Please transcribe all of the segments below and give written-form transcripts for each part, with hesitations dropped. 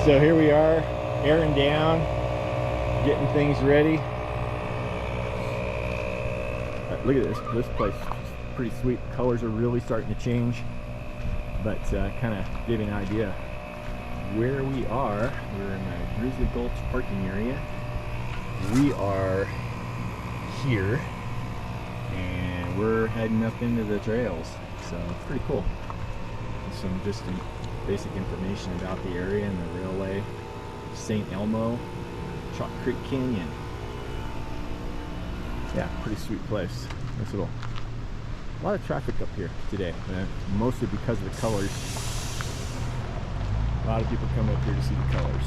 So here we are, airing down, getting things ready. Look at this place, it's pretty sweet. Colors are really starting to change, but kind of give you an idea where we are. We're in the Grizzly Gulch parking area. We are here, and we're heading up into the trails, so it's pretty cool. Some basic information about the area and the railway. St. Elmo, Chalk Creek Canyon. Yeah, pretty sweet place. Nice little, a lot of traffic up here today, mostly because of the colors. A lot of people come up here to see the colors.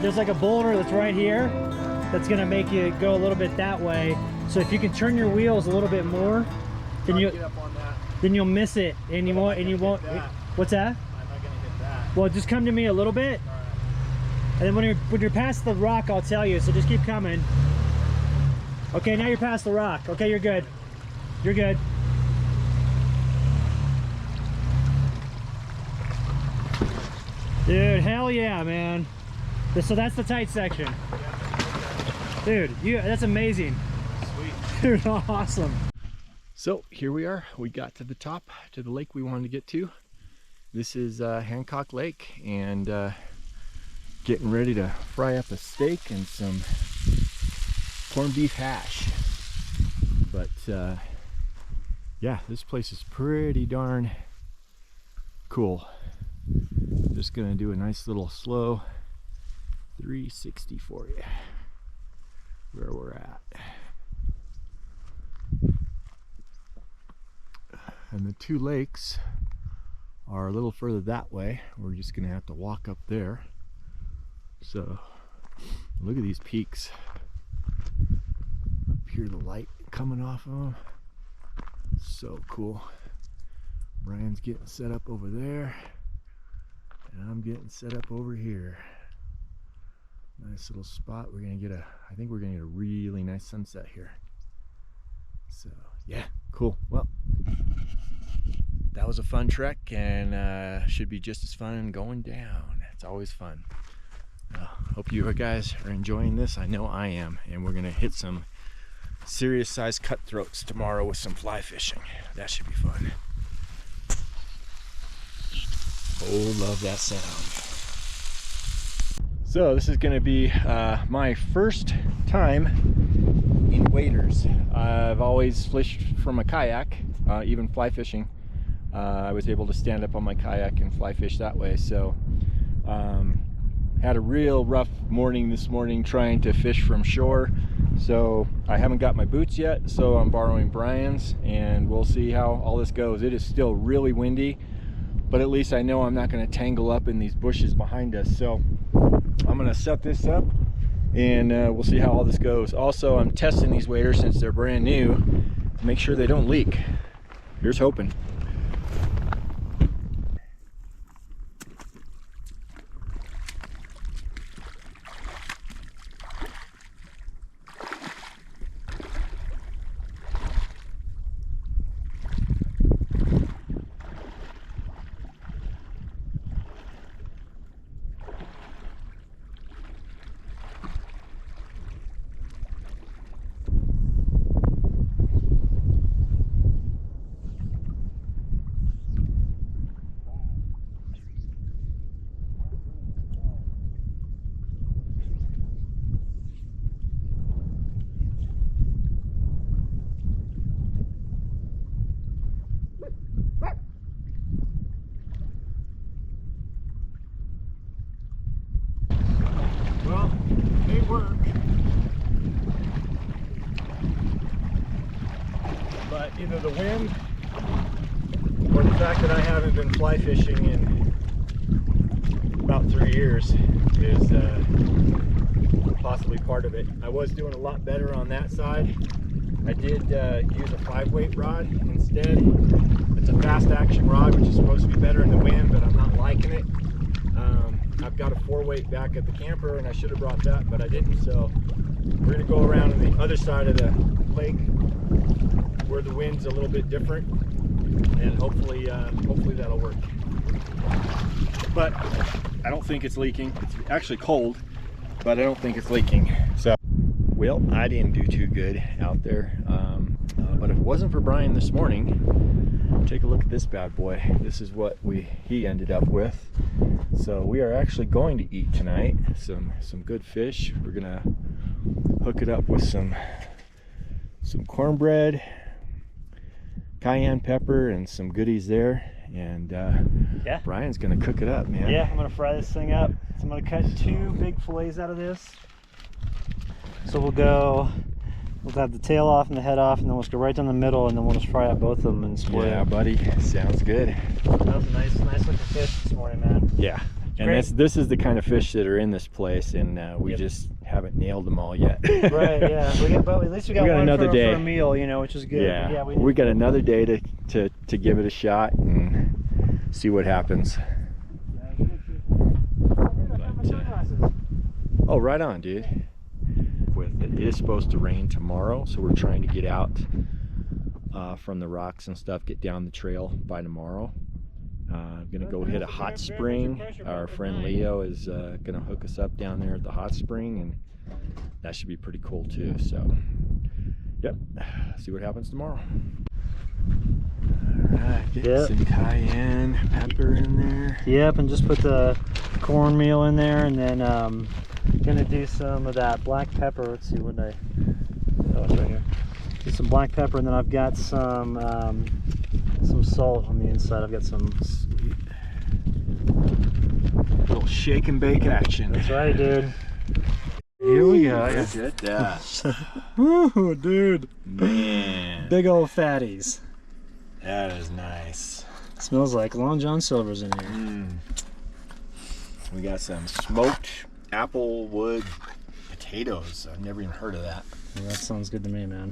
There's like a boulder that's right here that's gonna make you go a little bit that way. So if you can turn your wheels a little bit more, then you'll miss it, and you won't. What's that? I'm not gonna hit that. Well, just come to me a little bit, All right. and then when you're past the rock, I'll tell you. So just keep coming. Okay, now you're past the rock. Okay, you're good. You're good. Dude, hell yeah, man. So that's the tight section. Dude, that's amazing. Sweet. Dude, awesome. So here we are. We got to the top, to the lake we wanted to get to. This is Hancock Lake, and getting ready to fry up a steak and some corned beef hash. But yeah, this place is pretty darn cool. Just gonna do a nice little slow 360 for you where we're at. And the two lakes are a little further that way. We're just gonna have to walk up there. So look at these peaks up here, the light coming off of them. So cool. Brian's getting set up over there, and I'm getting set up over here. Nice little spot. We're gonna get I think we're gonna get a really nice sunset here. So yeah, cool. Well, that was a fun trek, and should be just as fun going down. It's always fun. Hope you guys are enjoying this. I know I am, and we're gonna hit some serious sized cutthroats tomorrow with some fly fishing. That should be fun. Oh, love that sound. So this is gonna be my first time in waders. I've always fished from a kayak, even fly fishing. I was able to stand up on my kayak and fly fish that way. So had a real rough morning this morning trying to fish from shore. So I haven't got my boots yet, so I'm borrowing Brian's, and we'll see how all this goes. It is still really windy, but at least I know I'm not going to tangle up in these bushes behind us. So I'm going to set this up, and we'll see how all this goes. Also, I'm testing these waders since they're brand new to make sure they don't leak. Here's hoping. Well, they work, but either the wind or the fact that I haven't been fly fishing in about 3 years is possibly part of it. I was doing a lot better on that side. I did use a 5-weight rod instead. It's a fast action rod, which is supposed to be better in the wind, but I'm not liking it. I've got a 4-weight back at the camper, and I should have brought that, but I didn't. So we're gonna go around on the other side of the lake where the wind's a little bit different, and hopefully that'll work. But I don't think it's leaking. It's actually cold, but I don't think it's leaking. So, well, I didn't do too good out there. But if it wasn't for Brian this morning, take a look at this bad boy. This is what he ended up with. So we are actually going to eat tonight. Some good fish. We're gonna hook it up with some cornbread, cayenne pepper, and some goodies there. And yeah, Brian's gonna cook it up, man. Yeah, I'm gonna fry this thing up. So I'm gonna cut 2 big fillets out of this. So we'll have the tail off and the head off, and then we'll just go right down the middle, and then we'll just fry up both of them and split. Yeah, buddy, sounds good. That was a nice looking fish this morning, man. Yeah, and this is the kind of fish that are in this place, and we just haven't nailed them all yet. Right, yeah. But at least we got one another day for a meal, you know, which is good. Yeah, yeah we got another day to give it a shot and see what happens. Oh, right on, dude. It is supposed to rain tomorrow, so we're trying to get out from the rocks and stuff, get down the trail by tomorrow. I'm gonna go hit a hot spring. Our friend Leo is gonna hook us up down there at the hot spring, and that should be pretty cool too. So yep, see what happens tomorrow. Alright, get some cayenne pepper in there. Yep, and just put the cornmeal in there, and then gonna do some of that black pepper. Let's see, what did oh, it's right here. Do some black pepper, and then I've got some salt on the inside. I've got some sweet little shake and bake action. That's right, dude. Here we go. Look at that. Ooh, dude. Man. Big old fatties. That is nice. Smells like Long John Silver's in here. We got some smoked applewood potatoes. I've never even heard of that. Well, that sounds good to me, man.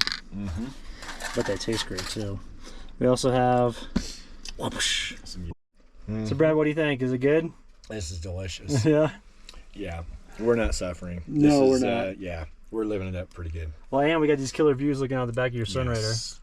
But they taste great too. We also have So Brad, what do you think? Is it good? This is delicious. Yeah. Yeah. We're not suffering. No, we're not. Yeah. we're living it up pretty good. Well, and we got these killer views looking out the back of your Sunrader. Yes.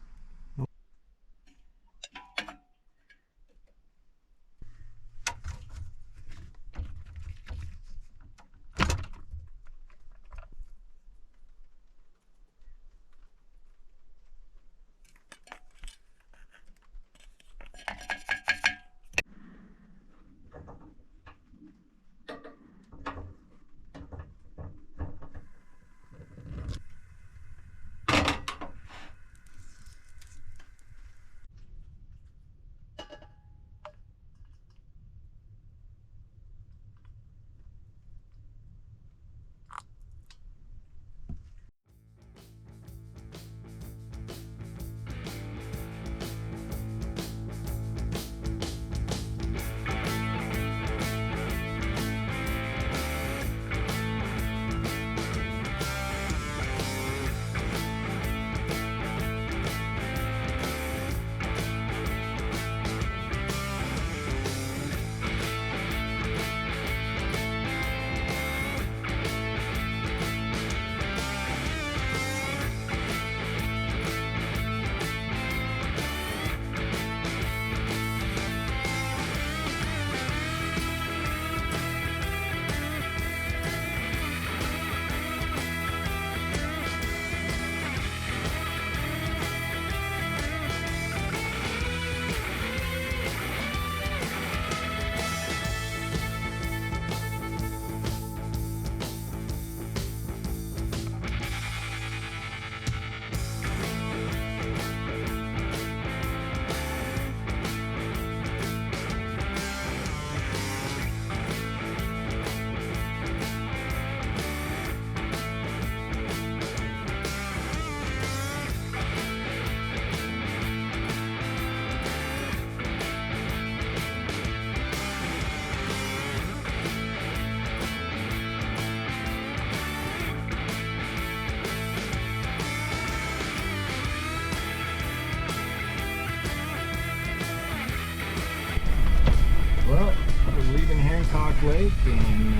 Well, we're leaving Hancock Lake and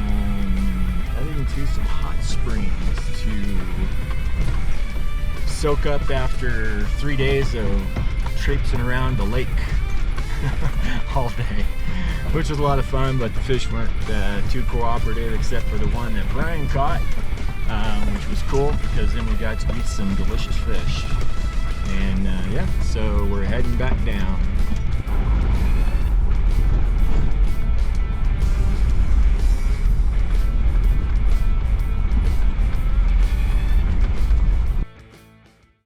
heading to some hot springs to soak up after 3 days of traipsing around the lake all day, which was a lot of fun, but the fish weren't too cooperative except for the one that Brian caught, which was cool because then we got to eat some delicious fish. And yeah, so we're heading back down.